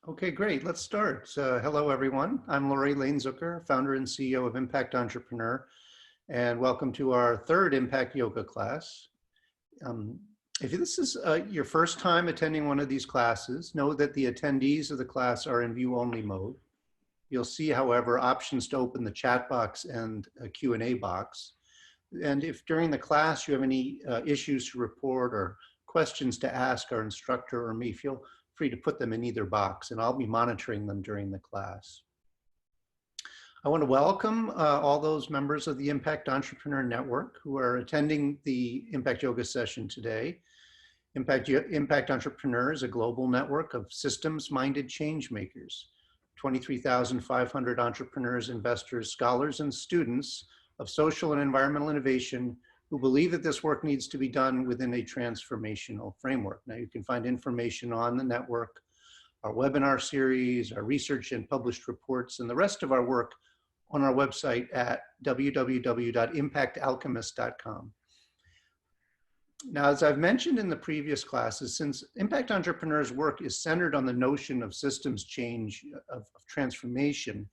Okay, great. Let's start. Hello, everyone. I'm Lori Lane-Zucker, founder and CEO of Impact Entrepreneur, and welcome to our third Impact Yoga class. If this is your first time attending one of these classes, know that the attendees of the class are in view-only mode. You'll see, however, options to open the chat box and a Q&A box. And if during the class you have any issues to report or questions to ask our instructor or me, feel free to put them in either box, and I'll be monitoring them during the class. I want to welcome all those members of the Impact Entrepreneur Network who are attending the Impact Yoga session today. Impact Entrepreneur is a global network of systems-minded change makers. 23,500 entrepreneurs, investors, scholars, and students of social and environmental innovation who believe that this work needs to be done within a transformational framework. Now, you can find information on the network, our webinar series, our research and published reports, and the rest of our work on our website at www.impactalchemist.com. Now, as I've mentioned in the previous classes, since Impact Entrepreneur's work is centered on the notion of systems change, of transformation,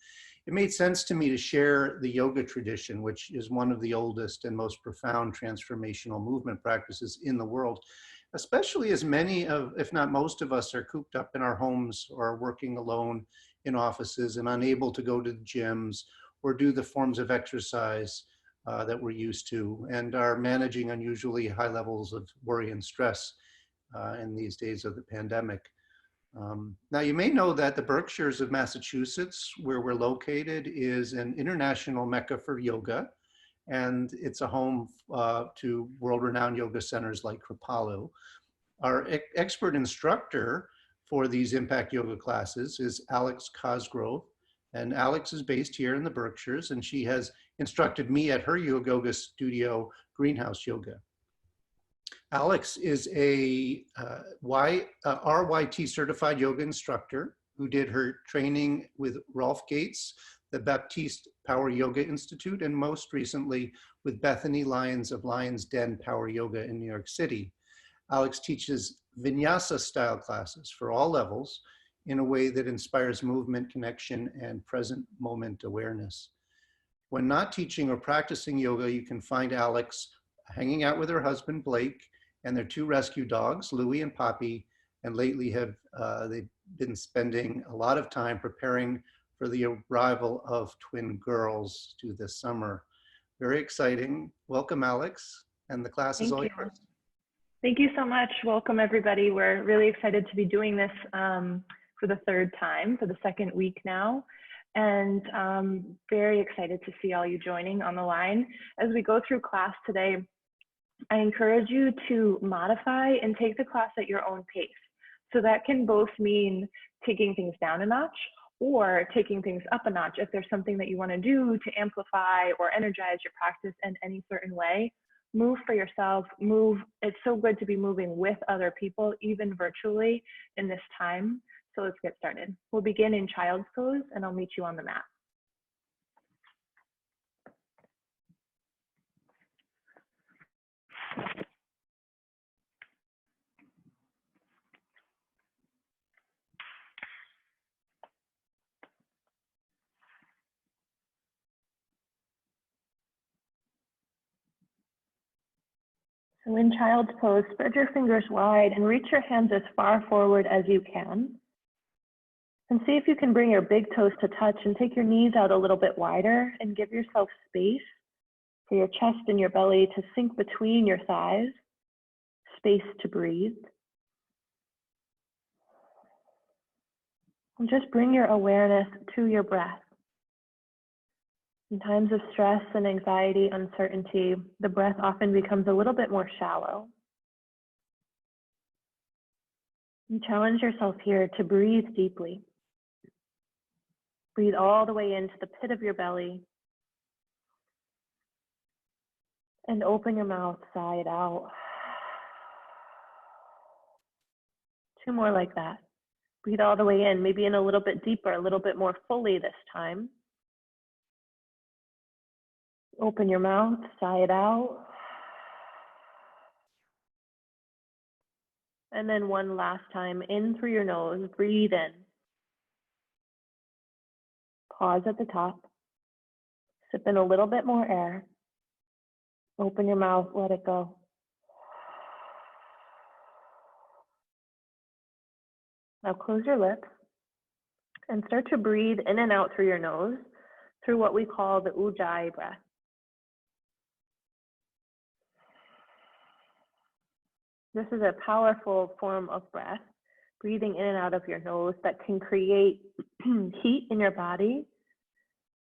it made sense to me to share the yoga tradition, which is one of the oldest and most profound transformational movement practices in the world, especially as many of, if not most of us, are cooped up in our homes or are working alone in offices and unable to go to the gyms or do the forms of exercise that we're used to, and are managing unusually high levels of worry and stress in these days of the pandemic. Now, you may know that the Berkshires of Massachusetts, where we're located, is an international mecca for yoga, and it's a home to world-renowned yoga centers like Kripalu. Our expert instructor for these Impact Yoga classes is Alex Cosgrove, and Alex is based here in the Berkshires, and she has instructed me at her yoga studio, Greenhouse Yoga. Alex is a RYT certified yoga instructor who did her training with Rolf Gates, the Baptiste Power Yoga Institute, and most recently with Bethany Lyons of Lyons Den Power Yoga in New York City. Alex teaches vinyasa style classes for all levels in a way that inspires movement, connection, and present moment awareness. When not teaching or practicing yoga, you can find Alex hanging out with her husband, Blake, and their two rescue dogs, Louie and Poppy, and lately they've been spending a lot of time preparing for the arrival of twin girls due this summer. Very exciting. Welcome, Alex, and the class is all yours. Thank you so much. Welcome, everybody. We're really excited to be doing this for the third time, for the second week now, and very excited to see all you joining on the line. As we go through class today, I encourage you to modify and take the class at your own pace. So that can both mean taking things down a notch or taking things up a notch. If there's something that you want to do to amplify or energize your practice in any certain way, move for yourself, move. It's so good to be moving with other people, even virtually in this time. So let's get started. We'll begin in child's pose, and I'll meet you on the mat. So in child's pose, spread your fingers wide and reach your hands as far forward as you can. And see if you can bring your big toes to touch and take your knees out a little bit wider and give yourself space for your chest and your belly to sink between your thighs, space to breathe. And just bring your awareness to your breath. In times of stress and anxiety, uncertainty, the breath often becomes a little bit more shallow. And challenge yourself here to breathe deeply. Breathe all the way into the pit of your belly. And open your mouth, sigh it out. 2 more like that. Breathe all the way in, maybe in a little bit deeper, a little bit more fully this time. Open your mouth, sigh it out. And then one last time, in through your nose, breathe in. Pause at the top. Sip in a little bit more air. Open your mouth, let it go. Now close your lips and start to breathe in and out through your nose through what we call the ujjayi breath. This is a powerful form of breath, breathing in and out of your nose, that can create heat in your body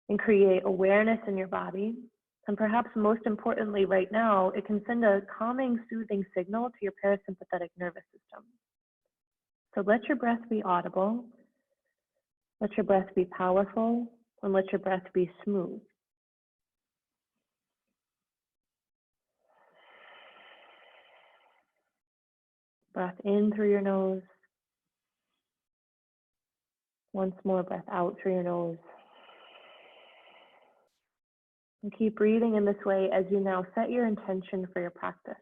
and create awareness in your body. And perhaps most importantly right now, it can send a calming, soothing signal to your parasympathetic nervous system. So let your breath be audible, let your breath be powerful, and let your breath be smooth. Breath in through your nose. Once more, breath out through your nose. And keep breathing in this way as you now set your intention for your practice.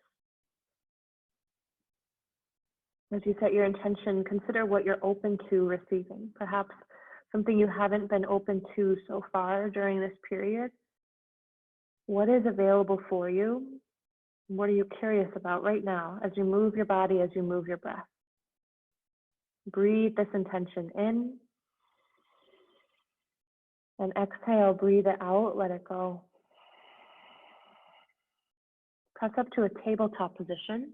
As you set your intention, consider what you're open to receiving. Perhaps something you haven't been open to so far during this period. What is available for you? What are you curious about right now as you move your body, as you move your breath? Breathe this intention in. And exhale, breathe it out, let it go. Press up to a tabletop position,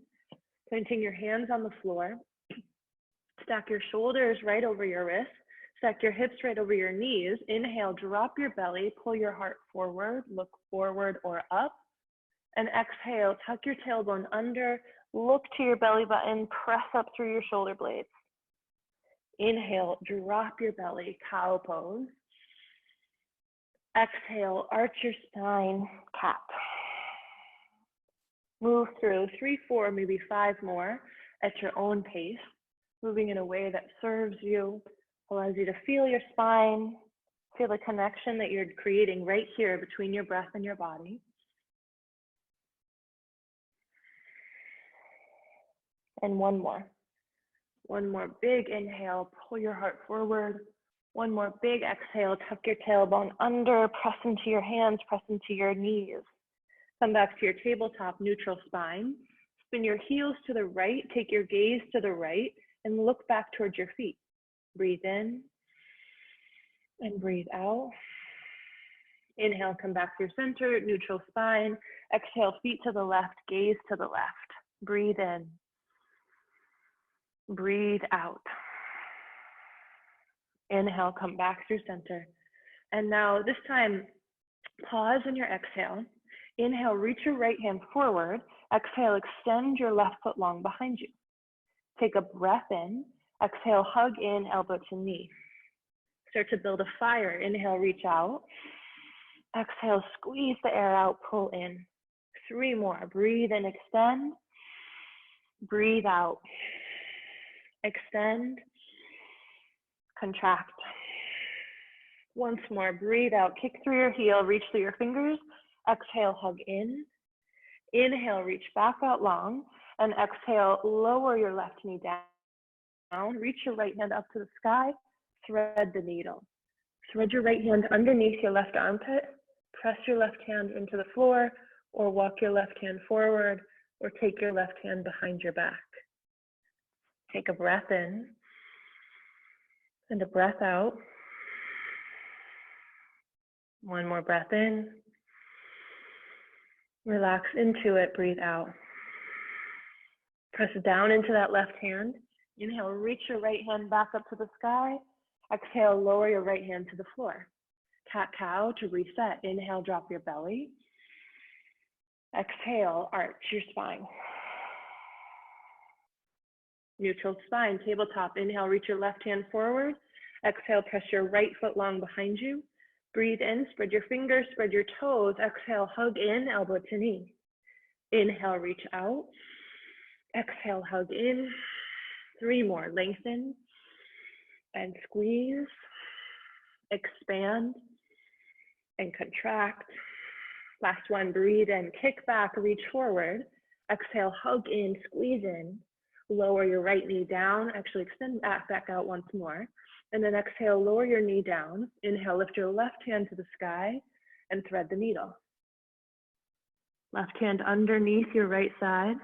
planting your hands on the floor. Stack your shoulders right over your wrists. Stack your hips right over your knees. Inhale, drop your belly, pull your heart forward, look forward or up. And exhale, tuck your tailbone under, look to your belly button, press up through your shoulder blades. Inhale, drop your belly, cow pose. Exhale, arch your spine, cat. Move through 3, 4, maybe 5 more at your own pace, moving in a way that serves you, allows you to feel your spine, feel the connection that you're creating right here between your breath and your body. And one more big inhale, pull your heart forward. One more big exhale, tuck your tailbone under, press into your hands, press into your knees. Come back to your tabletop, neutral spine. Spin your heels to the right, take your gaze to the right, and look back towards your feet. Breathe in and breathe out. Inhale, come back to your center, neutral spine. Exhale, feet to the left, gaze to the left. Breathe in. Breathe out. Inhale, come back through center. And now this time, pause in your exhale. Inhale, reach your right hand forward. Exhale, extend your left foot long behind you. Take a breath in. Exhale, hug in, elbow to knee. Start to build a fire. Inhale, reach out. Exhale, squeeze the air out, pull in. 3 more. Breathe in, extend. Breathe out. Extend. Contract. Once more, breathe out, kick through your heel, reach through your fingers. Exhale, hug in. Inhale, reach back out long. And exhale, lower your left knee down. Reach your right hand up to the sky. Thread the needle. Thread your right hand underneath your left armpit. Press your left hand into the floor, or walk your left hand forward, or take your left hand behind your back. Take a breath in. And a breath out. One more breath in. Relax into it, breathe out. Press down into that left hand. Inhale, reach your right hand back up to the sky. Exhale, lower your right hand to the floor. Cat-cow to reset. Inhale, drop your belly. Exhale, arch your spine. Neutral spine, tabletop. Inhale, reach your left hand forward. Exhale, press your right foot long behind you. Breathe in, spread your fingers, spread your toes. Exhale, hug in, elbow to knee. Inhale, reach out. Exhale, hug in. 3 more, lengthen and squeeze. Expand and contract. Last one, breathe in, kick back, reach forward. Exhale, hug in, squeeze in. lower your right knee down. Actually, extend back out once more. And then exhale, lower your knee down. Inhale, lift your left hand to the sky and thread the needle. Left hand underneath your right side.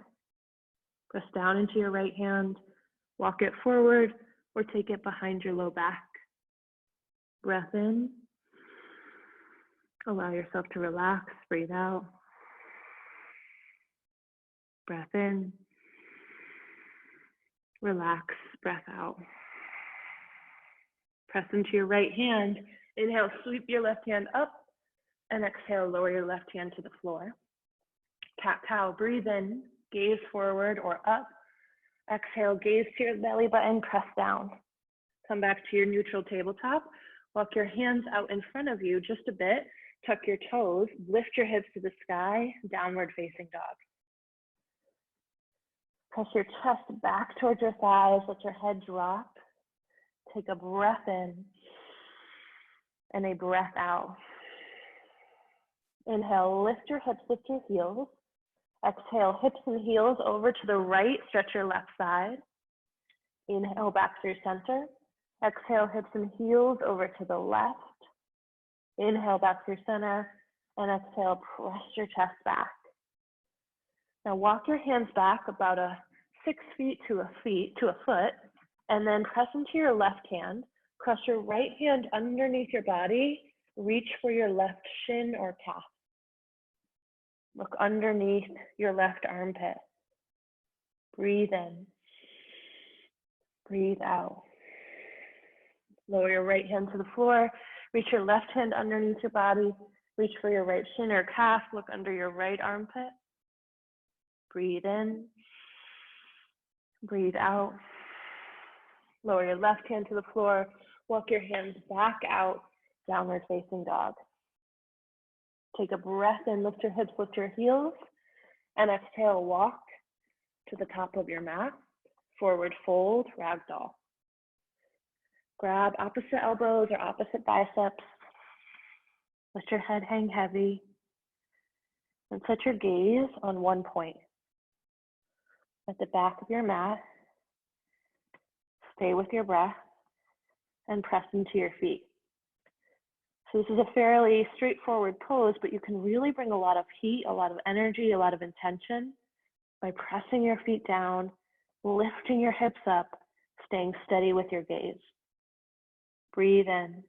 Press down into your right hand. Walk it forward or take it behind your low back. Breath in. Allow yourself to relax. Breathe out. Breath in. Relax. Breath out. Press into your right hand. Inhale, sweep your left hand up. And exhale, lower your left hand to the floor. Cat-cow, breathe in. Gaze forward or up. Exhale, gaze to your belly button, press down. Come back to your neutral tabletop. Walk your hands out in front of you just a bit. Tuck your toes, lift your hips to the sky, downward facing dog. Press your chest back towards your thighs, let your head drop. Take a breath in and a breath out. Inhale, lift your hips, lift your heels. Exhale, hips and heels over to the right, stretch your left side. Inhale, back through center. Exhale, hips and heels over to the left. Inhale, back through center. And exhale, press your chest back. Now walk your hands back about 6 feet to a foot, and then press into your left hand. Cross your right hand underneath your body. Reach for your left shin or calf. Look underneath your left armpit. Breathe in. Breathe out. Lower your right hand to the floor. Reach your left hand underneath your body. Reach for your right shin or calf. Look under your right armpit. Breathe in. Breathe out. Lower your left hand to the floor. Walk your hands back out, downward facing dog. Take a breath in, lift your hips, lift your heels, and exhale, walk to the top of your mat. Forward fold, ragdoll. Grab opposite elbows or opposite biceps. Let your head hang heavy. And set your gaze on one point. At the back of your mat, stay with your breath and press into your feet. So this is a fairly straightforward pose, but you can really bring a lot of heat, a lot of energy, a lot of intention by pressing your feet down, lifting your hips up, staying steady with your gaze. Breathe in.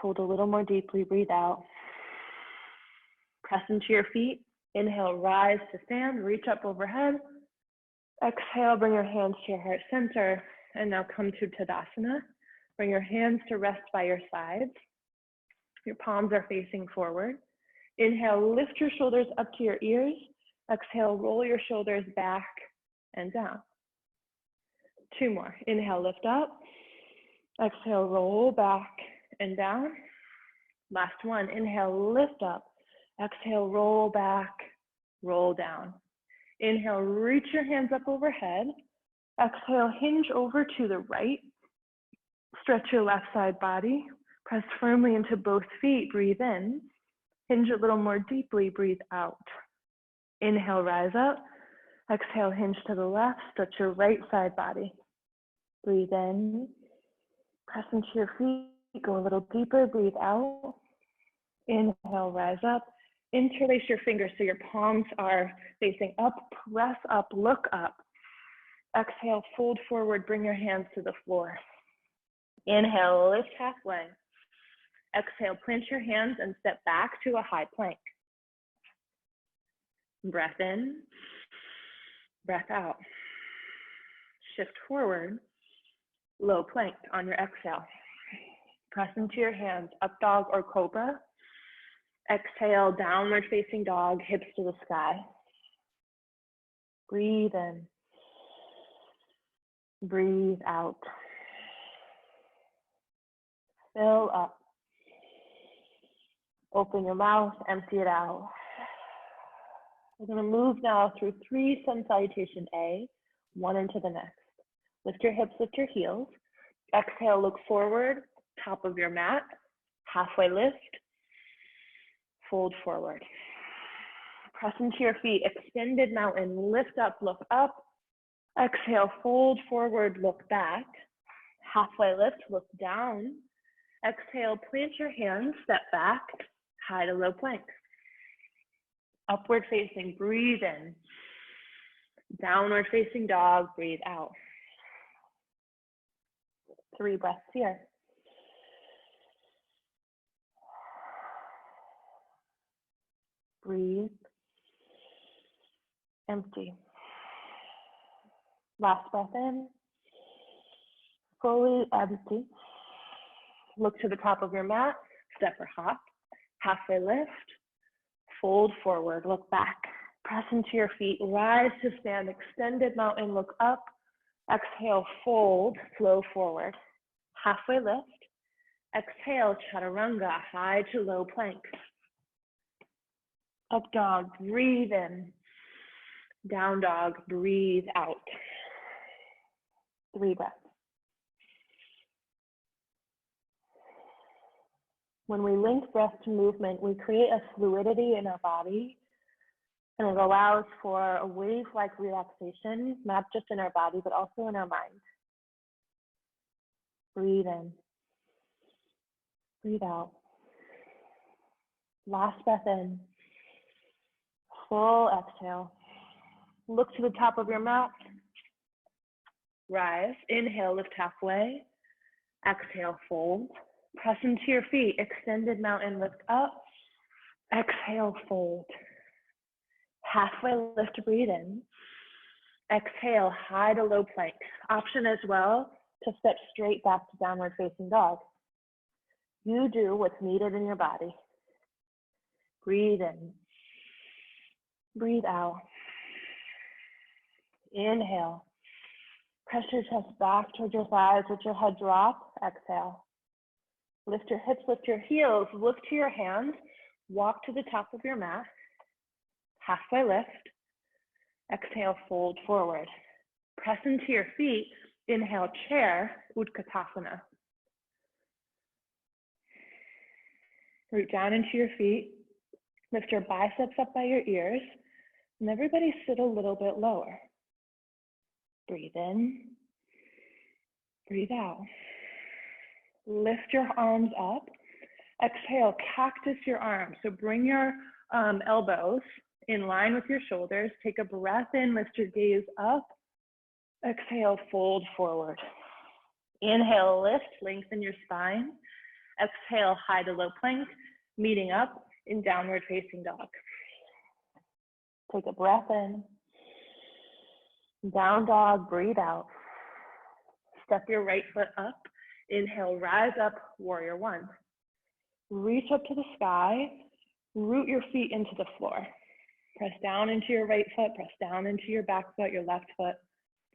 Hold a little more deeply, breathe out. Press into your feet. Inhale, rise to stand, reach up overhead. Exhale, bring your hands to your heart center, and now come to Tadasana. Bring your hands to rest by your sides. Your palms are facing forward. Inhale, lift your shoulders up to your ears. Exhale, roll your shoulders back and down. 2 more. Inhale, lift up. Exhale, roll back and down. Last one. Inhale, lift up. Exhale, roll back, roll down. Inhale, reach your hands up overhead. Exhale, hinge over to the right. Stretch your left side body. Press firmly into both feet. Breathe in. Hinge a little more deeply. Breathe out. Inhale, rise up. Exhale, hinge to the left. Stretch your right side body. Breathe in. Press into your feet. Go a little deeper. Breathe out. Inhale, rise up. Interlace your fingers so your palms are facing up. Press up, look up. Exhale, fold forward. Bring your hands to the floor. Inhale, lift halfway. Exhale, plant your hands and step back to a high plank. Breath in, breath out. Shift forward, low plank on your exhale. Press into your hands, up dog or cobra. Exhale, downward facing dog, hips to the sky. Breathe in, breathe out. Fill up. Open your mouth, empty it out. We're going to move now through 3 sun salutation A, one into the next. Lift your hips, lift your heels. Exhale, look forward, top of your mat, halfway lift, fold forward. Press into your feet, extended mountain, lift up, look up. Exhale, fold forward, look back. Halfway lift, look down. Exhale, plant your hands, step back, high to low plank. Upward facing, breathe in. Downward facing dog, breathe out. 3 breaths here. Breathe. Empty. Last breath in. Fully empty. Look to the top of your mat, step or hop. Halfway lift. Fold forward, look back. Press into your feet, rise to stand, extended mountain, look up. Exhale, fold, flow forward. Halfway lift. Exhale, chaturanga, high to low plank. Up dog, breathe in. Down dog, breathe out. 3 breaths. When we link breath to movement, we create a fluidity in our body, and it allows for a wave-like relaxation, not just in our body, but also in our mind. Breathe in. Breathe out. Last breath in. Full exhale. Look to the top of your mat. Rise. Inhale, lift halfway. Exhale, fold. Press into your feet. Extended mountain, lift up. Exhale, fold. Halfway lift, breathe in. Exhale, high to low plank. Option as well to step straight back to downward facing dog. You do what's needed in your body. Breathe in. Breathe out. Inhale. Press your chest back towards your thighs, let your head drop. Exhale. Lift your hips, lift your heels, look to your hands, walk to the top of your mat. Halfway lift. Exhale, fold forward. Press into your feet. Inhale, chair, Utkatasana. Root down into your feet. Lift your biceps up by your ears. And everybody sit a little bit lower. Breathe in. Breathe out. Lift your arms up. Exhale, cactus your arms. So bring your elbows in line with your shoulders. Take a breath in, lift your gaze up. Exhale, fold forward. Inhale, lift, lengthen your spine. Exhale, high to low plank, meeting up in downward facing dog. Take a breath in. Down dog, breathe out. Step your right foot up. Inhale, rise up, warrior one. Reach up to the sky, root your feet into the floor. Press down into your right foot, press down into your back foot, your left foot.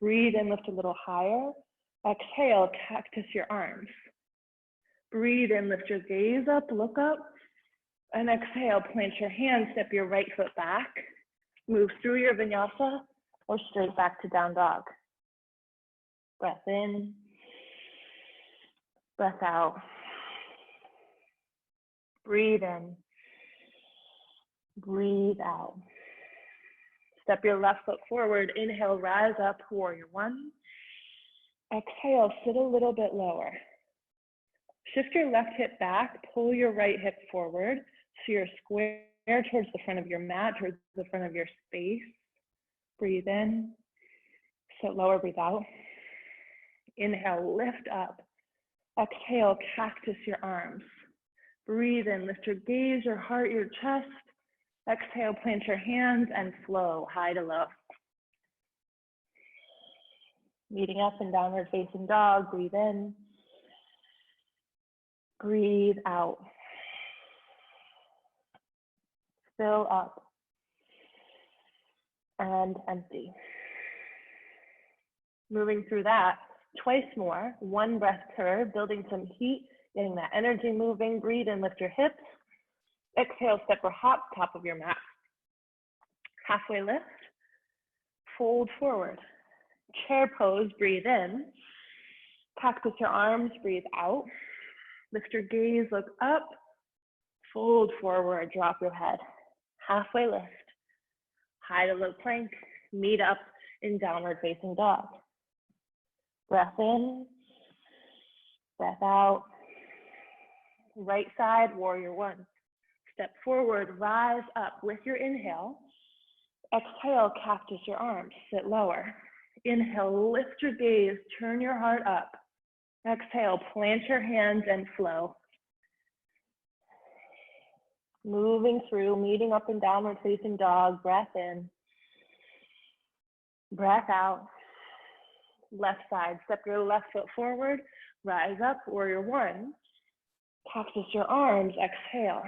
Breathe in, lift a little higher. Exhale, cactus your arms. Breathe in, lift your gaze up, look up. And exhale, plant your hands, step your right foot back. Move through your vinyasa or straight back to down dog. Breath in. Breath out. Breathe in. Breathe out. Step your left foot forward. Inhale, rise up, warrior one. Exhale, sit a little bit lower. Shift your left hip back, pull your right hip forward so you're square towards the front of your mat, towards the front of your space. Breathe in. Sit lower, breathe out. Inhale, lift up. Exhale, cactus your arms. Breathe in, lift your gaze, your heart, your chest. Exhale, plant your hands and flow, high to low. Meeting up in downward facing dog, breathe in. Breathe out. Fill up. And empty. Moving through that, twice more, 1 breath per, building some heat, getting that energy moving. Breathe in, lift your hips. Exhale, step or hop, top of your mat. Halfway lift, fold forward. Chair pose, breathe in. Cactus your arms, breathe out. Lift your gaze, look up. Fold forward, drop your head. Halfway lift. High to low plank, meet up in downward facing dog. Breath in, breath out. Right side, warrior one. Step forward, rise up with your inhale. Exhale, cactus your arms, sit lower. Inhale, lift your gaze, turn your heart up. Exhale, plant your hands and flow. Moving through, meeting up in downward facing dog, breath in. Breath out. Left side, step your left foot forward, rise up, warrior one. Cactus your arms, exhale.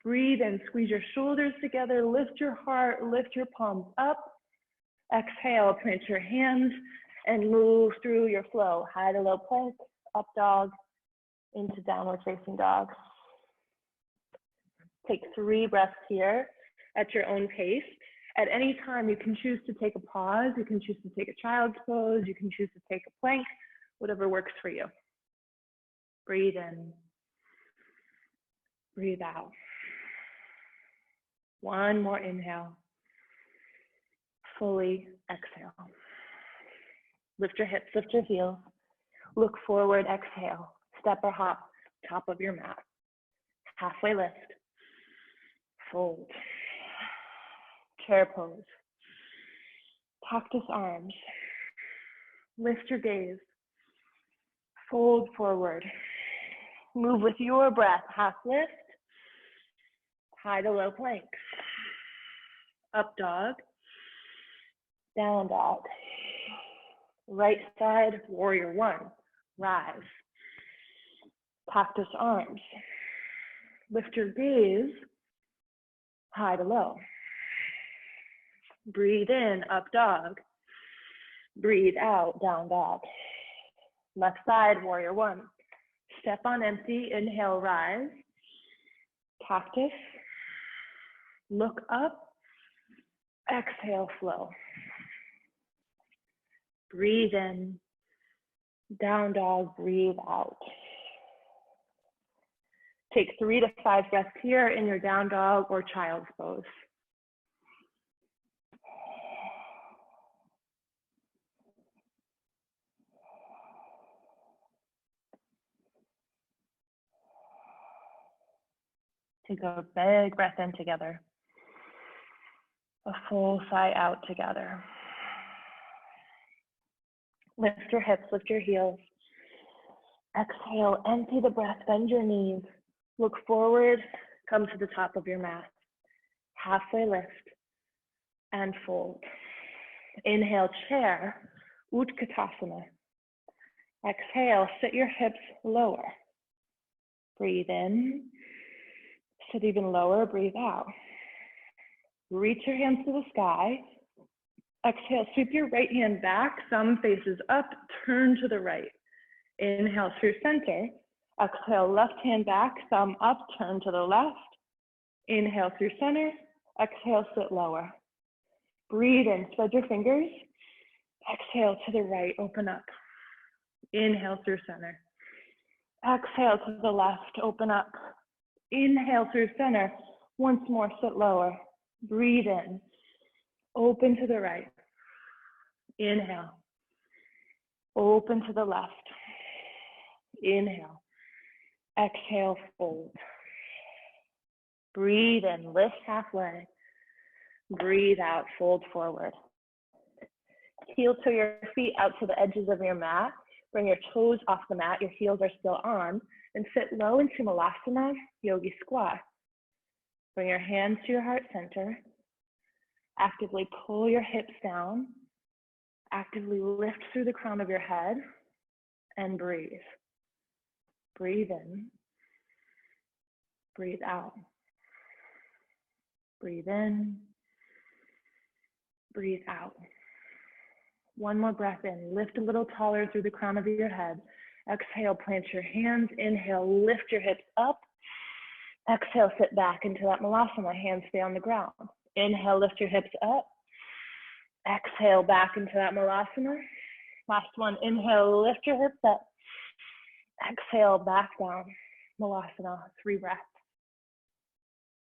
Breathe in, squeeze your shoulders together, lift your heart, lift your palms up. Exhale, plant your hands and move through your flow. High to low plank, up dog, into downward facing dog. Take 3 breaths here at your own pace. At any time, you can choose to take a pause, you can choose to take a child's pose, you can choose to take a plank, whatever works for you. Breathe in, breathe out. One more inhale. Fully exhale. Lift your hips, lift your heels. Look forward, exhale. Step or hop, top of your mat. Halfway lift. Fold. Chair pose. Cactus arms. Lift your gaze. Fold forward. Move with your breath. Half lift. High to low plank. Up dog. Down dog. Right side, warrior one. Rise. Cactus arms. Lift your gaze. High to low. Breathe in, up dog. Breathe out, down dog. Left side, warrior one. Step on empty, inhale, rise. Cactus. Look up. Exhale, flow. Breathe in. Down dog, breathe out. Take 3 to 5 breaths here in your down dog or child's pose. Take a big breath in together. A full sigh out together. Lift your hips, lift your heels. Exhale, empty the breath, bend your knees. Look forward, come to the top of your mat. Halfway lift and fold. Inhale, chair, Utkatasana. Exhale, sit your hips lower. Breathe in, sit even lower, breathe out. Reach your hands to the sky. Exhale, sweep your right hand back, thumb faces up, turn to the right. Inhale through center. Exhale, left hand back, thumb up, turn to the left. Inhale through center. Exhale, sit lower. Breathe in, spread your fingers. Exhale to the right, open up. Inhale through center. Exhale to the left, open up. Inhale through center. Once more, sit lower. Breathe in. Open to the right. Inhale. Open to the left. Inhale. Exhale, fold. Breathe in, lift halfway. Breathe out, fold forward. Heel to your feet out to the edges of your mat. Bring your toes off the mat, your heels are still on, and sit low into Malasana, Yogi Squat. Bring your hands to your heart center. Actively pull your hips down. Actively lift through the crown of your head and breathe. Breathe in. Breathe out. Breathe in. Breathe out. One more breath in. Lift a little taller through the crown of your head. Exhale, plant your hands. Inhale, lift your hips up. Exhale, sit back into that Malasana. Hands stay on the ground. Inhale, lift your hips up. Exhale, back into that Malasana. Last one. Inhale, lift your hips up. Exhale, back down. Malasana. 3 breaths.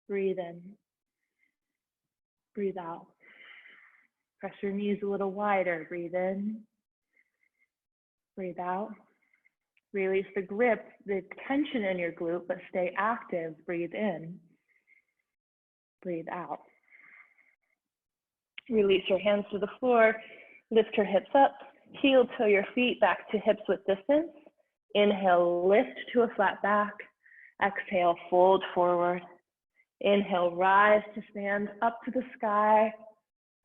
Breathe in. Breathe out. Press your knees a little wider. Breathe in. Breathe out. Release the grip, the tension in your glute, but stay active. Breathe in. Breathe out. Release your hands to the floor. Lift your hips up. Heel toe your feet back to hips with distance. Inhale, lift to a flat back. Exhale, fold forward. Inhale, rise to stand up to the sky.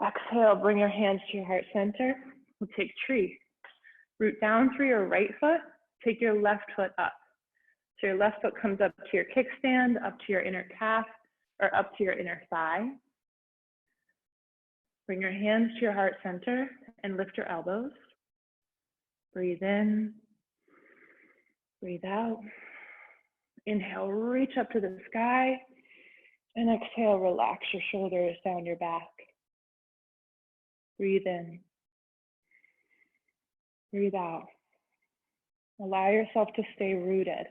Exhale, bring your hands to your heart center. We'll take tree. Root down through your right foot. Take your left foot up. So your left foot comes up to your kickstand, up to your inner calf, or up to your inner thigh. Bring your hands to your heart center and lift your elbows. Breathe in. Breathe out. Inhale, reach up to the sky. And exhale, relax your shoulders down your back. Breathe in. Breathe out. Allow yourself to stay rooted.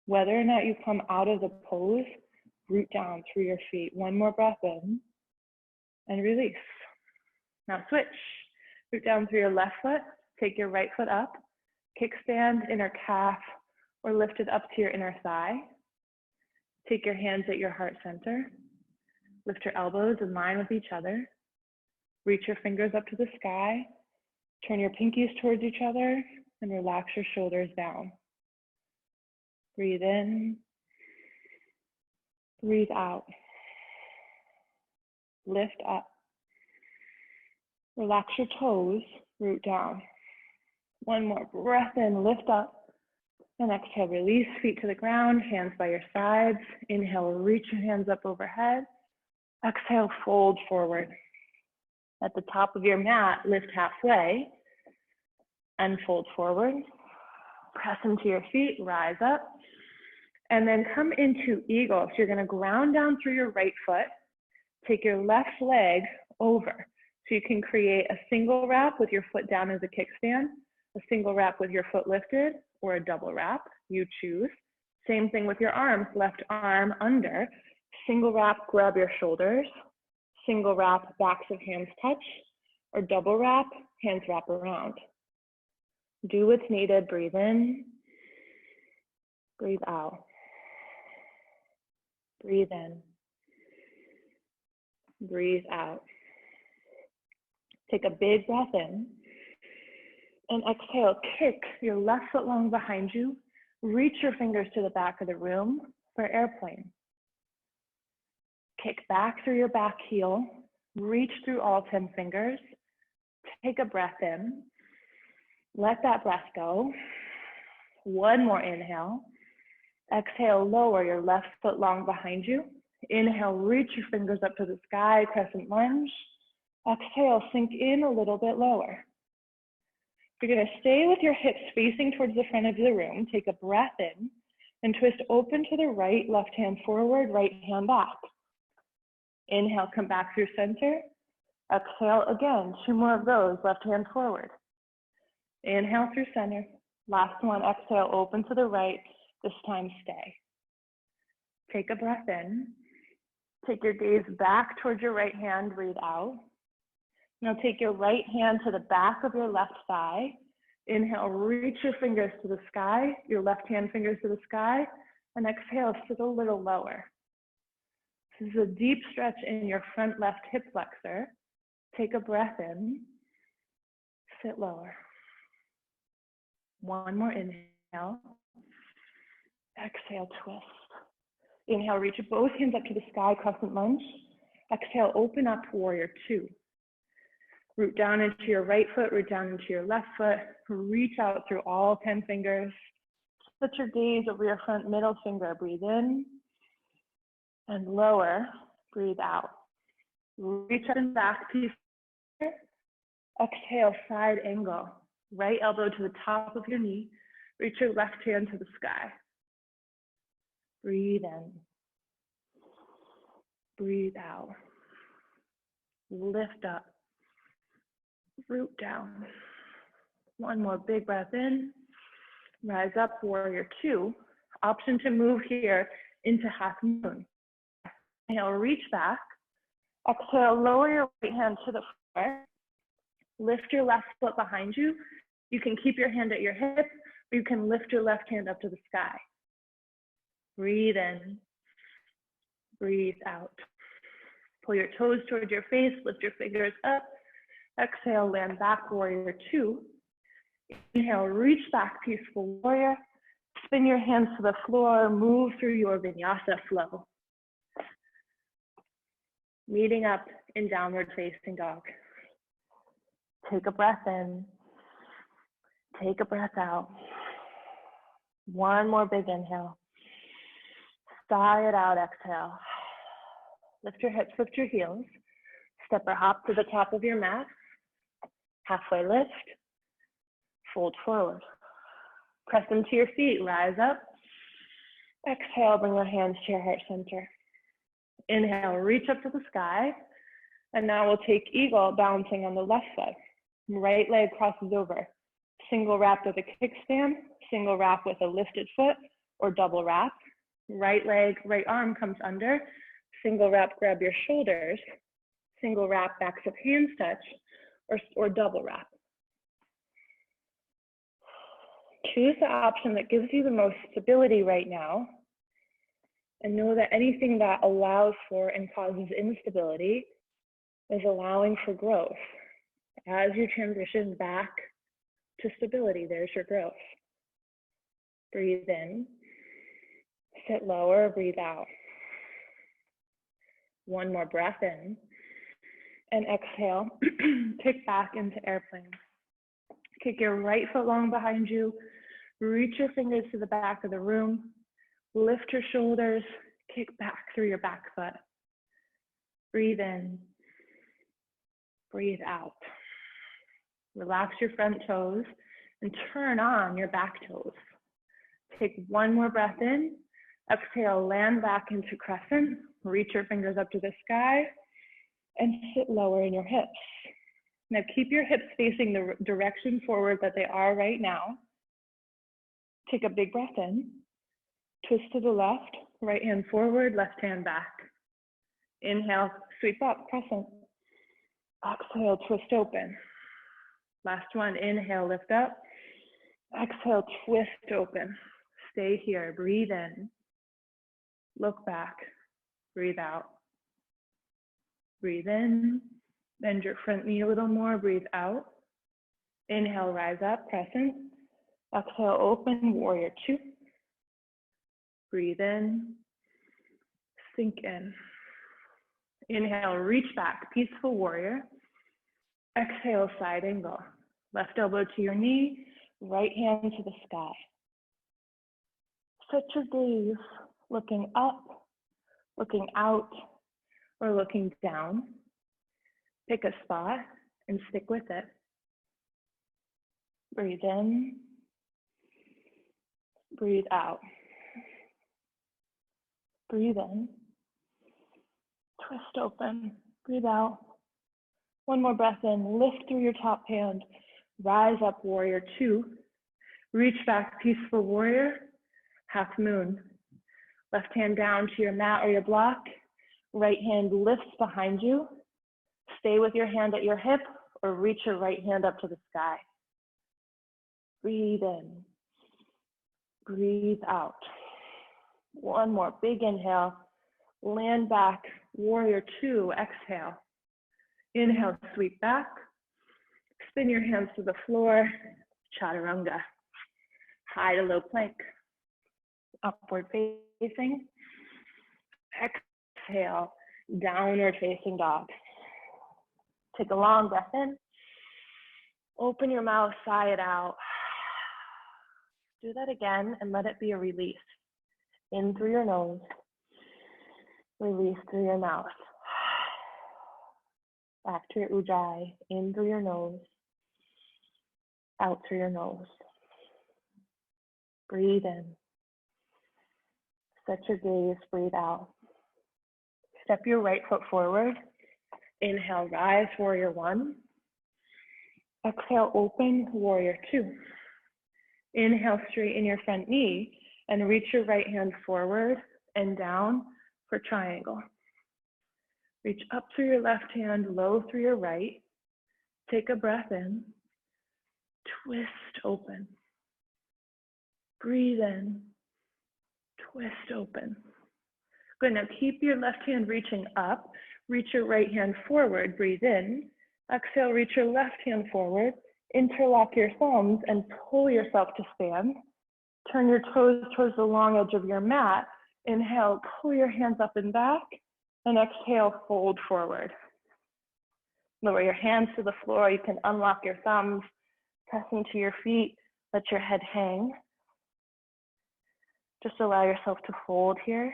Whether or not you come out of the pose, root down through your feet. One more breath in and release. Now switch. Root down through your left foot. Take your right foot up. Kickstand, inner calf, or lift it up to your inner thigh. Take your hands at your heart center. Lift your elbows in line with each other. Reach your fingers up to the sky. Turn your pinkies towards each other and relax your shoulders down. Breathe in. Breathe out. Lift up. Relax your toes, root down. One more breath in, lift up. And exhale, release feet to the ground, hands by your sides. Inhale, reach your hands up overhead. Exhale, fold forward. At the top of your mat, lift halfway and fold forward. Press into your feet, rise up. And then come into eagle. So you're gonna ground down through your right foot. Take your left leg over. So you can create a single wrap with your foot down as a kickstand, a single wrap with your foot lifted, or a double wrap, you choose. Same thing with your arms, left arm under. Single wrap, grab your shoulders. Single wrap, backs of hands touch, or double wrap, hands wrap around. Do what's needed, breathe in, breathe out. Breathe in, breathe out. Take a big breath in, and exhale, kick your left foot long behind you. Reach your fingers to the back of the room for airplane. Kick back through your back heel. Reach through all 10 fingers. Take a breath in. Let that breath go. One more inhale. Exhale, lower your left foot long behind you. Inhale, reach your fingers up to the sky, crescent lunge. Exhale, sink in a little bit lower. You're gonna stay with your hips facing towards the front of the room. Take a breath in and twist open to the right, left hand forward, right hand back. Inhale, come back through center. Exhale again, 2 more of those, left hand forward. Inhale through center. Last one, exhale, open to the right. This time, stay. Take a breath in. Take your gaze back towards your right hand, breathe out. Now take your right hand to the back of your left thigh. Inhale, reach your fingers to the sky, your left hand fingers to the sky, and exhale, sit a little lower. This is a deep stretch in your front left hip flexor. Take a breath in, sit lower. One more inhale. Exhale, twist. Inhale, reach both hands up to the sky, crescent lunge. Exhale, open up, warrior 2. Root down into your right foot, root down into your left foot. Reach out through all 10 fingers. Put your gaze over your front middle finger. Breathe in and lower, breathe out. Reach up and back to your finger. Exhale, side angle. Right elbow to the top of your knee. Reach your left hand to the sky. Breathe in. Breathe out. Lift up. Root down. One more big breath in. Rise up, warrior 2. Option to move here into half moon. Inhale, reach back. Exhale, lower your right hand to the Lift your left foot behind you. You can keep your hand at your hip, or you can lift your left hand up to the sky. Breathe in, breathe out. Pull your toes towards your face, lift your fingers up. Exhale, land back, warrior two. Inhale, reach back, peaceful warrior. Spin your hands to the floor, move through your vinyasa flow. Meeting up in downward facing dog. Take a breath in, take a breath out. One more big inhale. Sigh it out, exhale. Lift your hips, lift your heels. Step or hop to the top of your mat. Halfway lift, fold forward. Press into your feet, rise up. Exhale, bring your hands to your heart center. Inhale, reach up to the sky. And now we'll take eagle, balancing on the left foot. Right leg crosses over. Single wrap with a kickstand, single wrap with a lifted foot, or double wrap. Right leg, right arm comes under. Single wrap, grab your shoulders. Single wrap, backs of hands touch, or double wrap. Choose the option that gives you the most stability right now, and know that anything that allows for and causes instability is allowing for growth. As you transition back to stability, there's your growth. Breathe in, sit lower, breathe out. One more breath in, and exhale, kick back into airplane. Kick your right foot long behind you, reach your fingers to the back of the room, lift your shoulders, kick back through your back foot. Breathe in, breathe out. Relax your front toes and turn on your back toes. Take one more breath in, exhale, land back into crescent, reach your fingers up to the sky, and sit lower in your hips. Now keep your hips facing the direction forward that they are right now. Take a big breath in, twist to the left, right hand forward, left hand back. Inhale, sweep up, crescent. Exhale, twist open. Last one, inhale, lift up. Exhale, twist open. Stay here, breathe in. Look back, breathe out. Breathe in, bend your front knee a little more, breathe out. Inhale, rise up, crescent. Exhale, open, warrior two. Breathe in, sink in. Inhale, reach back, peaceful warrior. Exhale, side angle. Left elbow to your knee, right hand to the sky. Set your gaze looking up, looking out, or looking down. Pick a spot and stick with it. Breathe in, breathe out. Breathe in, twist open, breathe out. One more breath in, lift through your top hand, rise up, warrior two. Reach back, peaceful warrior, half moon. Left hand down to your mat or your block. Right hand lifts behind you. Stay with your hand at your hip or reach your right hand up to the sky. Breathe in, breathe out. One more big inhale, land back, warrior two, exhale. Inhale, sweep back, spin your hands to the floor, chaturanga. High to low plank, upward facing. Exhale, downward facing dog. Take a long breath in. Open your mouth, sigh it out. Do that again and let it be a release. In through your nose, release through your mouth. Back to your ujjayi, in through your nose, out through your nose. Breathe in. Set your gaze, breathe out. Step your right foot forward. Inhale, rise, warrior one. Exhale, open, warrior two. Inhale, straighten your front knee and reach your right hand forward and down for triangle. Reach up through your left hand, low through your right. Take a breath in, twist open. Breathe in, twist open. Good, now keep your left hand reaching up. Reach your right hand forward, breathe in. Exhale, reach your left hand forward. Interlock your thumbs and pull yourself to stand. Turn your toes towards the long edge of your mat. Inhale, pull your hands up and back. And exhale, fold forward. Lower your hands to the floor. You can unlock your thumbs, press into your feet, let your head hang. Just allow yourself to fold here.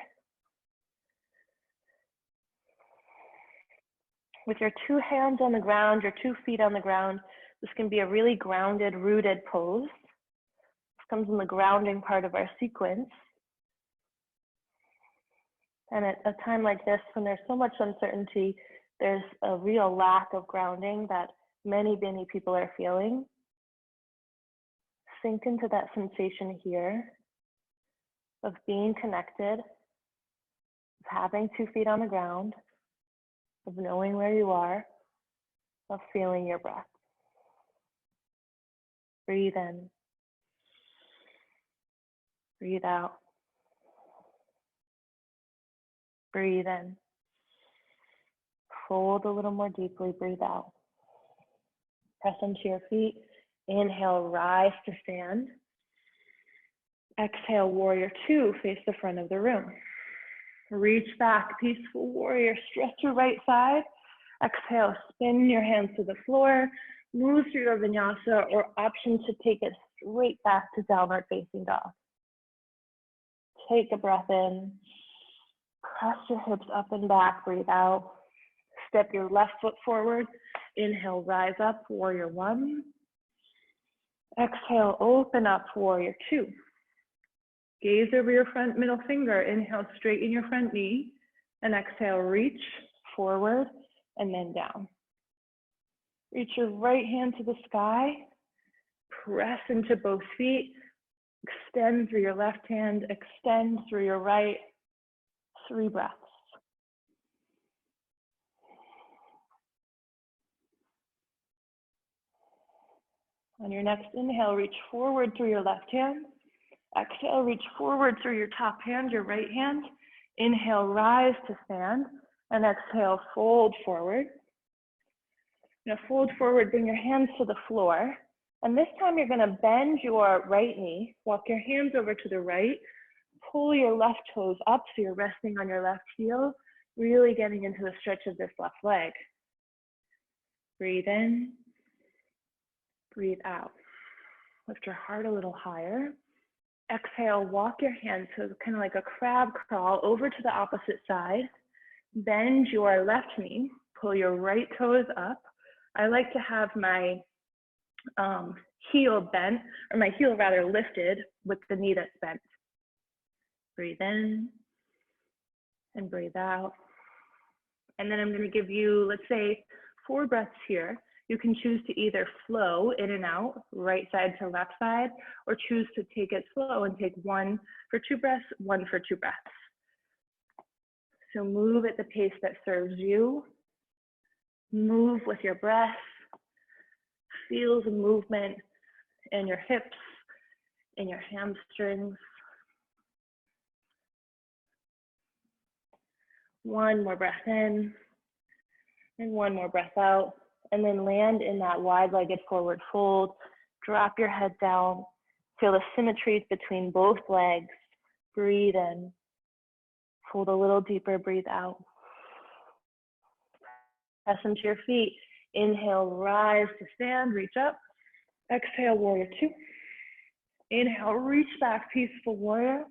With your two hands on the ground, your 2 feet on the ground, this can be a really grounded, rooted pose. This comes in the grounding part of our sequence. And at a time like this, when there's so much uncertainty, there's a real lack of grounding that many people are feeling. Sink into that sensation here of being connected, of having 2 feet on the ground, of knowing where you are, of feeling your breath. Breathe in. Breathe out. Breathe in. Fold a little more deeply, breathe out. Press into your feet. Inhale, rise to stand. Exhale, warrior 2, face the front of the room. Reach back, peaceful warrior, stretch your right side. Exhale, spin your hands to the floor. Move through your vinyasa, or option to take it straight back to downward facing dog. Take a breath in. Press your hips up and back, breathe out. Step your left foot forward. Inhale, rise up, warrior 1. Exhale, open up, warrior 2. Gaze over your front middle finger. Inhale, straighten your front knee. And exhale, reach forward and then down. Reach your right hand to the sky. Press into both feet. Extend through your left hand. Extend through your right. 3 breaths. On your next inhale, reach forward through your left hand. Exhale, reach forward through your top hand, your right hand. Inhale, rise to stand. And exhale, fold forward. Now fold forward, bring your hands to the floor. And this time you're gonna bend your right knee, walk your hands over to the right, pull your left toes up so you're resting on your left heel, really getting into the stretch of this left leg. Breathe in, breathe out. Lift your heart a little higher. Exhale, walk your hands, so kind of like a crab crawl, over to the opposite side. Bend your left knee, pull your right toes up. I like to have my heel bent, or my heel rather lifted with the knee that's bent. Breathe in and breathe out. And then I'm going to give you, let's say, 4 breaths here. You can choose to either flow in and out, right side to left side, or choose to take it slow and take 1 for 2 breaths, 1 for 2 breaths. So move at the pace that serves you. Move with your breath. Feel the movement in your hips, in your hamstrings. 1 more breath in, and 1 more breath out. And then land in that wide-legged forward fold. Drop your head down. Feel the symmetries between both legs. Breathe in. Fold a little deeper, breathe out. Press into your feet. Inhale, rise to stand, reach up. Exhale, warrior 2. Inhale, reach back, peaceful warrior.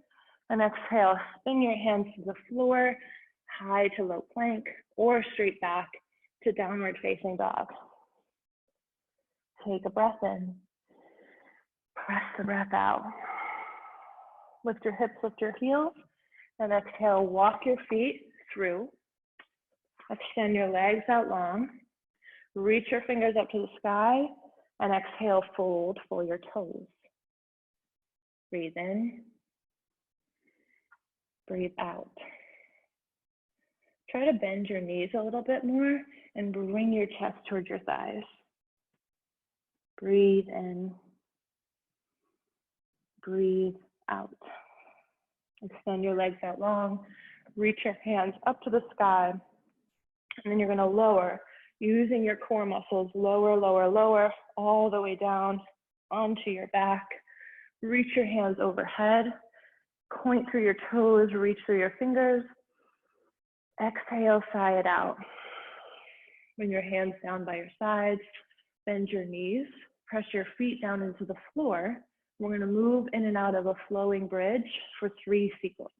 And exhale, spin your hands to the floor, high to low plank, or straight back to downward facing dog. Take a breath in. Press the breath out. Lift your hips, lift your heels, and exhale, walk your feet through. Extend your legs out long. Reach your fingers up to the sky, and exhale, fold for your toes. Breathe in. Breathe out. Try to bend your knees a little bit more and bring your chest towards your thighs. Breathe in. Breathe out. Extend your legs out long. Reach your hands up to the sky. And then you're going to lower, using your core muscles. Lower, lower, lower, all the way down onto your back. Reach your hands overhead. Point through your toes. Reach through your fingers. Exhale, sigh it out. Bring your hands down by your sides. Bend your knees. Press your feet down into the floor. We're going to move in and out of a flowing bridge for 3 cycles.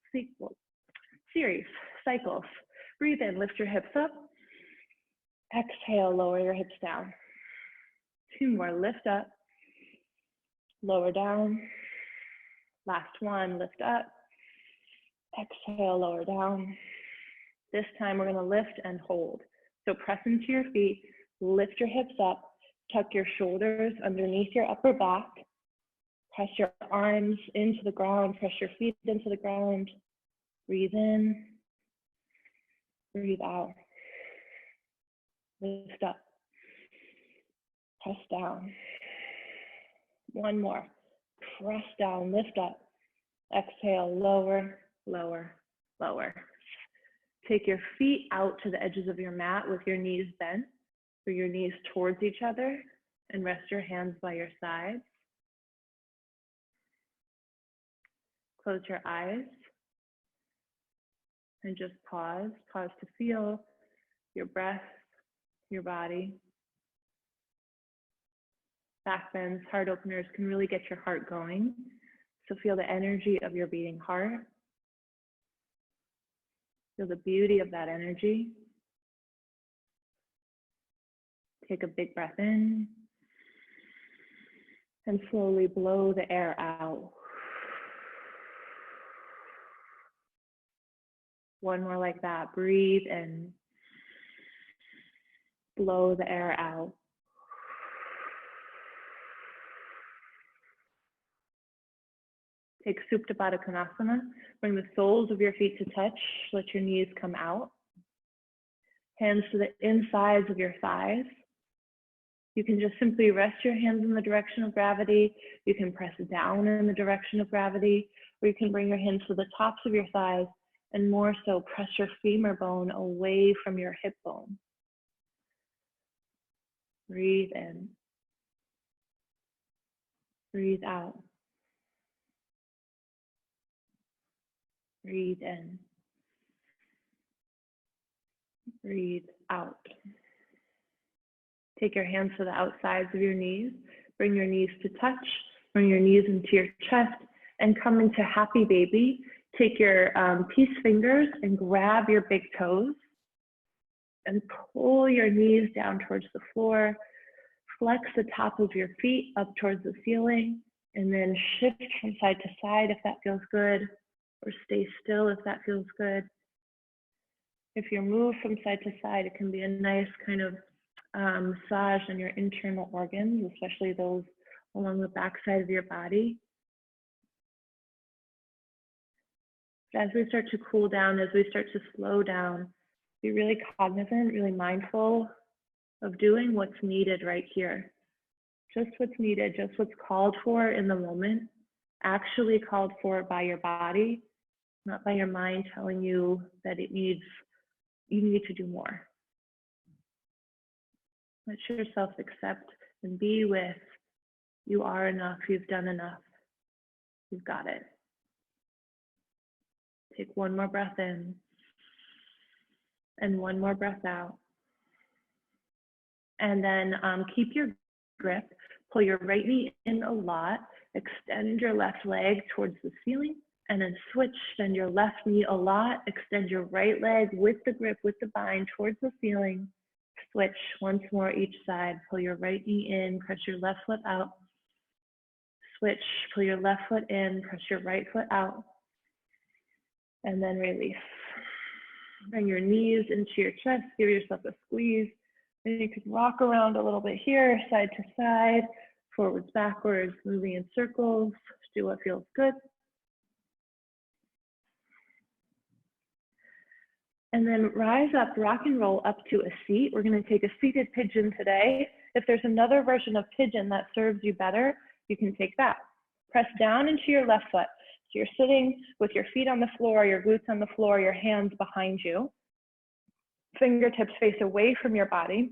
Breathe in, lift your hips up. Exhale, lower your hips down. 2 more, lift up. Lower down. Last one, lift up. Exhale, lower down. This time we're going to lift and hold. So press into your feet, lift your hips up, tuck your shoulders underneath your upper back. Press your arms into the ground, press your feet into the ground. Breathe in, breathe out. Lift up, press down. 1 more, press down, lift up. Exhale, lower, lower, lower. Take your feet out to the edges of your mat with your knees bent, or your knees towards each other, and rest your hands by your sides. Close your eyes and just pause. Pause to feel your breath, your body. Back bends, heart openers can really get your heart going. So feel the energy of your beating heart. Feel the beauty of that energy. Take a big breath in and slowly blow the air out. 1 more like that. Breathe in. Blow the air out. Take Supta Baddha Konasana. Bring the soles of your feet to touch. Let your knees come out. Hands to the insides of your thighs. You can just simply rest your hands in the direction of gravity. You can press down in the direction of gravity, or you can bring your hands to the tops of your thighs and more so press your femur bone away from your hip bone. Breathe in. Breathe out. Breathe in. Breathe out. Take your hands to the outsides of your knees. Bring your knees to touch. Bring your knees into your chest and come into happy baby. Take your peace fingers and grab your big toes and pull your knees down towards the floor. Flex the top of your feet up towards the ceiling and then shift from side to side if that feels good, or stay still if that feels good. If you're moved from side to side, it can be a nice kind of massage on your internal organs, especially those along the back side of your body. As we start to cool down, as we start to slow down, be really cognizant, really mindful of doing what's needed right here. Just what's needed, just what's called for in the moment, actually called for by your body, not by your mind telling you that you need to do more. Let yourself accept and be with, you are enough, you've done enough, you've got it. Take 1 more breath in and 1 more breath out. And then keep your grip, pull your right knee in a lot, extend your left leg towards the ceiling, and then switch, bend your left knee a lot, extend your right leg with the grip, with the bind towards the ceiling, switch once more each side, pull your right knee in, press your left foot out, switch, pull your left foot in, press your right foot out, and then release. Bring your knees into your chest, give yourself a squeeze. And you can rock around a little bit here, side to side, forwards, backwards, moving in circles. Do what feels good. And then rise up, rock and roll up to a seat. We're going to take a seated pigeon today. If there's another version of pigeon that serves you better, you can take that. Press down into your left foot. So you're sitting with your feet on the floor, your glutes on the floor, your hands behind you. Fingertips face away from your body.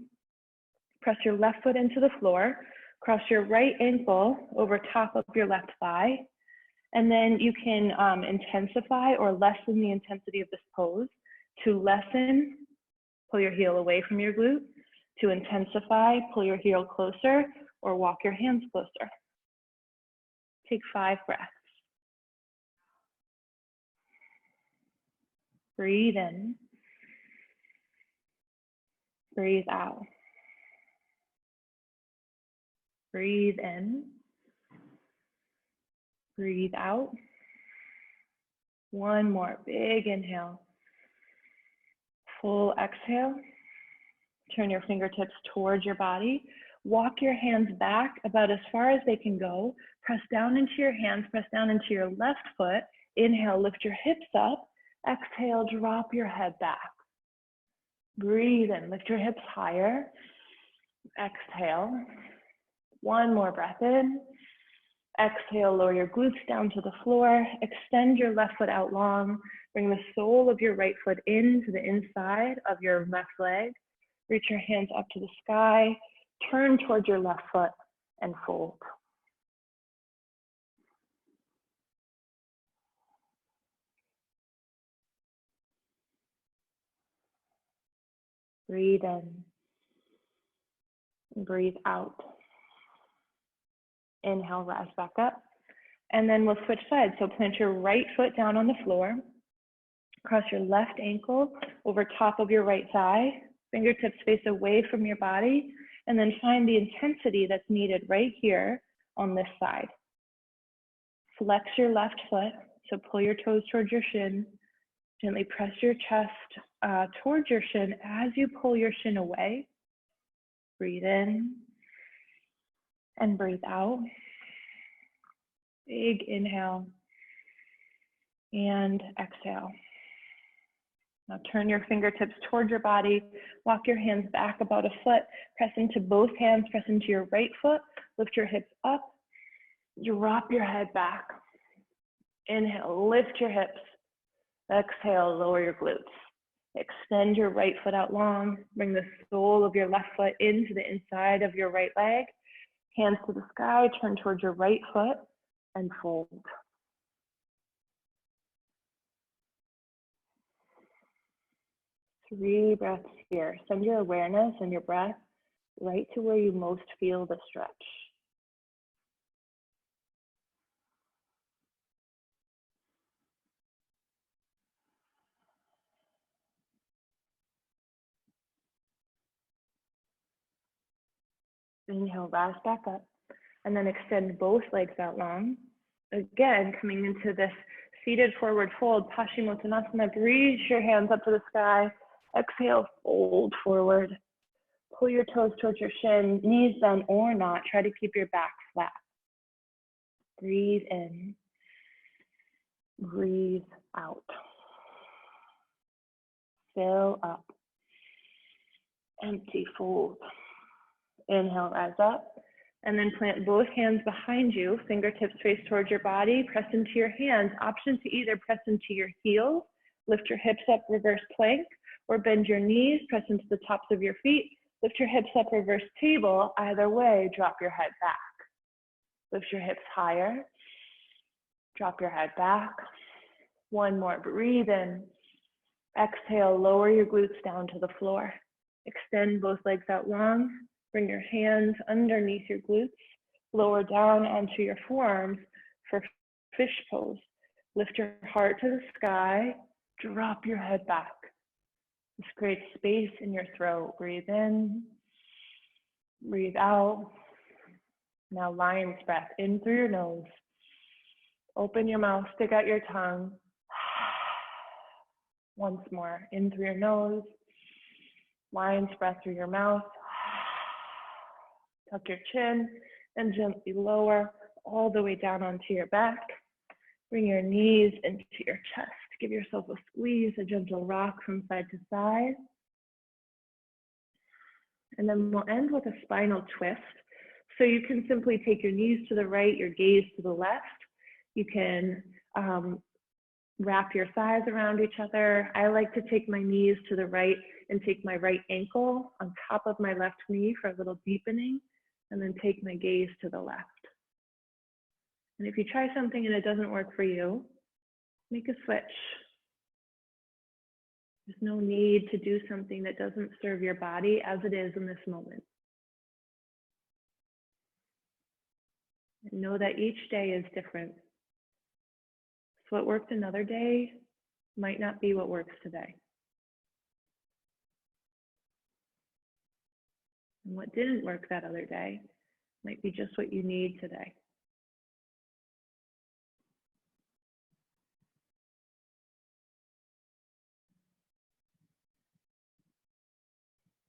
Press your left foot into the floor. Cross your right ankle over top of your left thigh. And then you can intensify or lessen the intensity of this pose. To lessen, pull your heel away from your glute. To intensify, pull your heel closer or walk your hands closer. Take 5 breaths. Breathe in. Breathe out. Breathe in. Breathe out. One more big inhale. Full exhale. Turn your fingertips towards your body. Walk your hands back about as far as they can go. Press down into your hands. Press down into your left foot. Inhale, lift your hips up. Exhale, drop your head back. Breathe in, lift your hips higher. Exhale. One more breath in. Exhale, lower your glutes down to the floor. Extend your left foot out long. Bring the sole of your right foot into the inside of your left leg. Reach your hands up to the sky. Turn towards your left foot and fold. Breathe in. Breathe out. Inhale, rise back up. And then we'll switch sides. So plant your right foot down on the floor. Cross your left ankle over top of your right thigh. Fingertips face away from your body. And then find the intensity that's needed right here on this side. Flex your left foot. So pull your toes towards your shin. Gently press your chest towards your shin as you pull your shin away. Breathe in and breathe out. Big inhale and exhale. Now turn your fingertips towards your body. Walk your hands back about a foot. Press into both hands. Press into your right foot. Lift your hips up. Drop your head back. Inhale, lift your hips. Exhale, lower your glutes. Extend your right foot out long. Bring the sole of your left foot into the inside of your right leg. Hands to the sky, turn towards your right foot and fold. Three breaths here. Send your awareness and your breath right to where you most feel the stretch. Inhale, rise back up, and then extend both legs out long. Again, coming into this seated forward fold, Paschimottanasana. Reach your hands up to the sky. Exhale, fold forward. Pull your toes towards your shin, knees bent or not. Try to keep your back flat. Breathe in. Breathe out. Fill up. Empty, fold. Inhale, rise up. And then plant both hands behind you, fingertips face towards your body, press into your hands. Option to either press into your heels, lift your hips up, reverse plank, or bend your knees, press into the tops of your feet, lift your hips up, reverse table. Either way, drop your head back. Lift your hips higher, drop your head back. One more, breathe in. Exhale, lower your glutes down to the floor. Extend both legs out long. Bring your hands underneath your glutes, lower down onto your forearms for fish pose. Lift your heart to the sky, drop your head back. This creates space in your throat. Breathe in, breathe out. Now lion's breath, in through your nose. Open your mouth, stick out your tongue. Once more, in through your nose. Lion's breath through your mouth. Tuck your chin and gently lower all the way down onto your back. Bring your knees into your chest. Give yourself a squeeze, a gentle rock from side to side. And then we'll end with a spinal twist. So you can simply take your knees to the right, your gaze to the left. You can wrap your thighs around each other. I like to take my knees to the right and take my right ankle on top of my left knee for a little deepening, and then take my gaze to the left. And if you try something and it doesn't work for you, make a switch. There's no need to do something that doesn't serve your body as it is in this moment. And know that each day is different. So what worked another day might not be what works today. And what didn't work that other day might be just what you need today.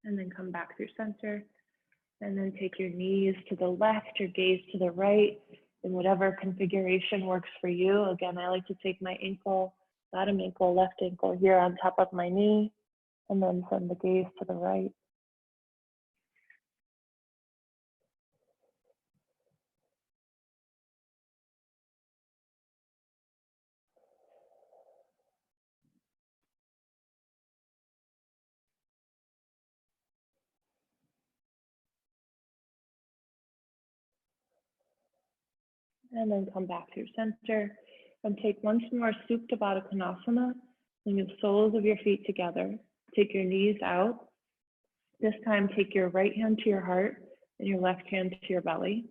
And then come back through center. And then take your knees to the left, your gaze to the right, in whatever configuration works for you. Again, I like to take my ankle, bottom ankle, left ankle here on top of my knee, and then send the gaze to the right. And then come back through center and take once more Supta Baddha Konasana. Bring the soles of your feet together. Take your knees out. This time, take your right hand to your heart and your left hand to your belly.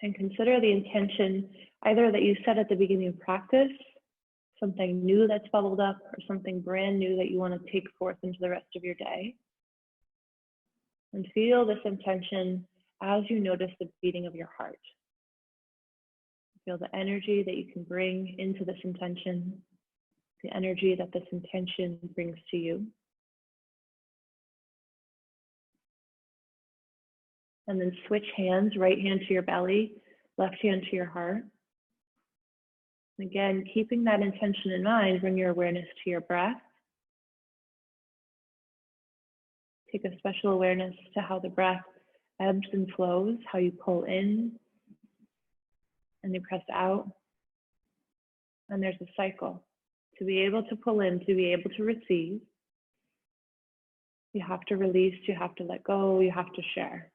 And consider the intention either that you set at the beginning of practice, something new that's bubbled up, or something brand new that you want to take forth into the rest of your day. And feel this intention as you notice the beating of your heart. Feel the energy that you can bring into this intention, the energy that this intention brings to you. And then switch hands, right hand to your belly, left hand to your heart. And again, keeping that intention in mind, bring your awareness to your breath. Take a special awareness to how the breath ebbs and flows, how you pull in and you press out. And there's a cycle. To be able to pull in, to be able to receive, you have to release, you have to let go, you have to share.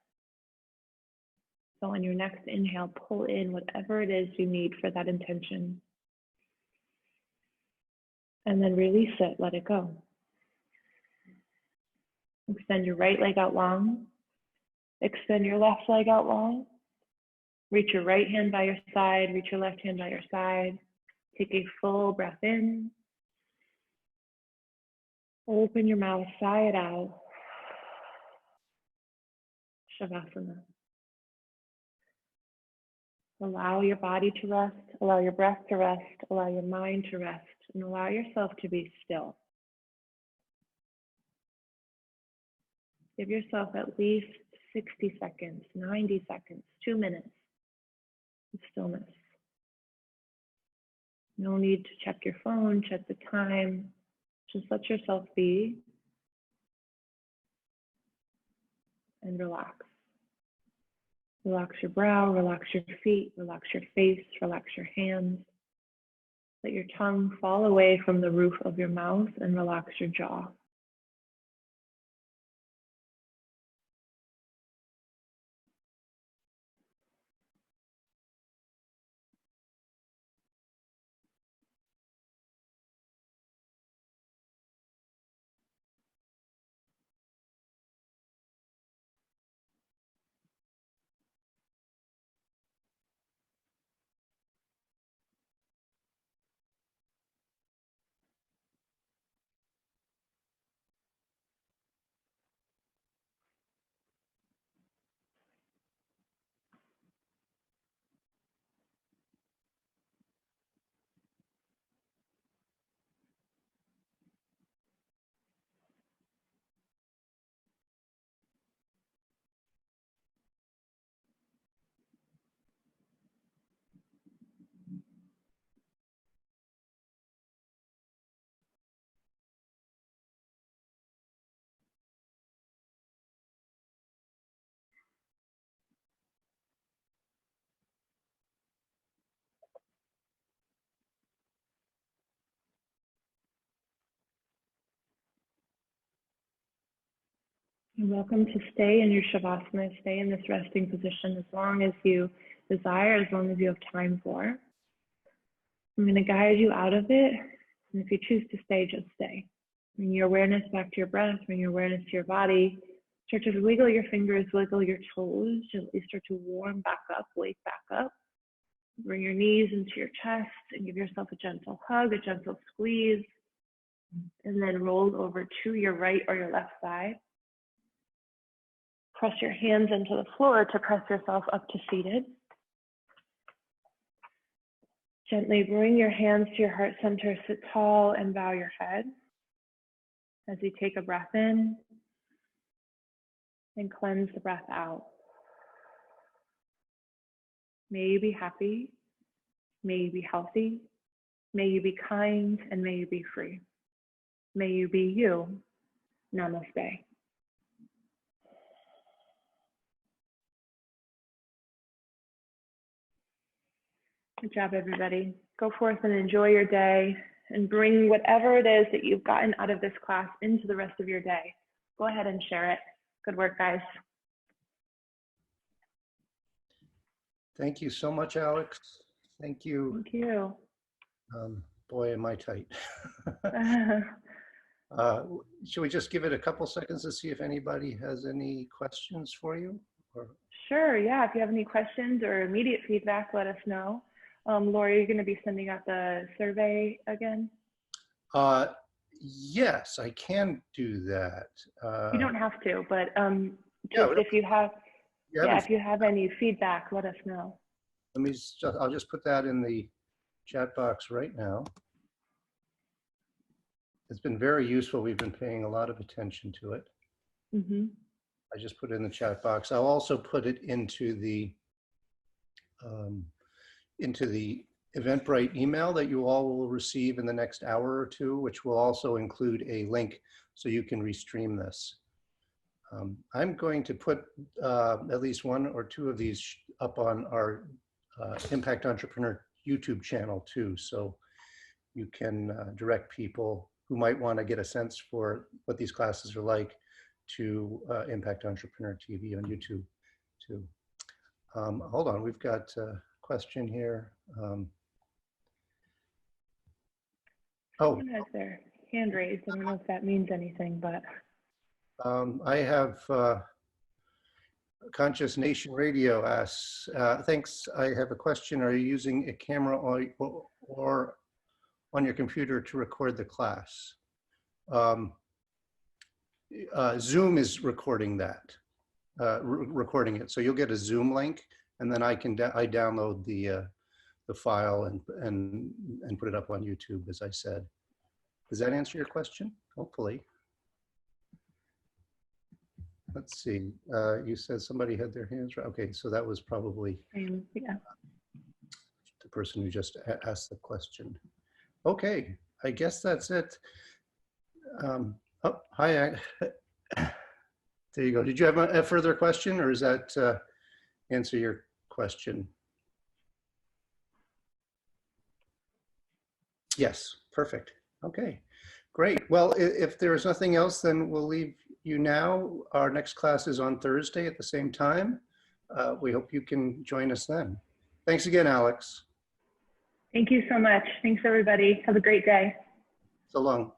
So on your next inhale, pull in whatever it is you need for that intention. And then release it, let it go. Extend your right leg out long. Extend your left leg out long. Reach your right hand by your side, reach your left hand by your side. Take a full breath in. Open your mouth, sigh it out. Shavasana. Allow your body to rest, allow your breath to rest, allow your mind to rest, and allow yourself to be still. Give yourself at least 60 seconds, 90 seconds, 2 minutes of stillness. No need to check your phone, check the time. Just let yourself be and relax. Relax your brow, relax your feet, relax your face, relax your hands. Let your tongue fall away from the roof of your mouth and relax your jaw. You're welcome to stay in your Shavasana, stay in this resting position as long as you desire, as long as you have time for. I'm going to guide you out of it. And if you choose to stay, just stay. Bring your awareness back to your breath, bring your awareness to your body. Start to wiggle your fingers, wiggle your toes, gently start to warm back up, wake back up. Bring your knees into your chest and give yourself a gentle hug, a gentle squeeze. And then roll over to your right or your left side. Press your hands into the floor to press yourself up to seated. Gently bring your hands to your heart center, sit tall and bow your head. As you take a breath in and cleanse the breath out. May you be happy, may you be healthy, may you be kind, and may you be free. May you be you. Namaste. Good job, everybody. Go forth and enjoy your day and bring whatever it is that you've gotten out of this class into the rest of your day. Go ahead and share it. Good work, guys. Thank you so much, Alex. Thank you. Thank you. Boy, am I tight. Should we just give it a couple seconds to see if anybody has any questions for you? Or... Sure, yeah. If you have any questions or immediate feedback, let us know. Lori, are you going to be sending out the survey again? Yes, I can do that. You don't have to, but yeah, if you have, if you have any feedback, let us know. I'll just put that in the chat box right now. It's been very useful. We've been paying a lot of attention to it. Mm-hmm. I just put it in the chat box. I'll also put it into the Eventbrite email that you all will receive in the next hour or two, which will also include a link so you can restream this. I'm going to put at least one or two of these up on our Impact Entrepreneur YouTube channel too, so you can direct people who might want to get a sense for what these classes are like to Impact Entrepreneur TV on YouTube too. Hold on, we've got a question here. Someone has their hand raised. I don't know if that means anything, but. I have Conscious Nation Radio asks, thanks, I have a question. Are you using a camera or on your computer to record the class? Zoom is recording that, recording it. So you'll get a Zoom link, and then I download the file and put it up on YouTube, as I said. Does that answer your question? Hopefully. Let's see. You said somebody had their hands right. Okay, so that was probably yeah. The person who just asked the question. Okay, I guess that's it. Oh, hi. There you go. Did you have a further question, or does that answer your question? Yes, perfect. Okay, great. Well, if there's nothing else, then we'll leave you now. Our next class is on Thursday at the same time. We hope you can join us then. Thanks again, Alex. Thank you so much. Thanks, everybody. Have a great day. So long.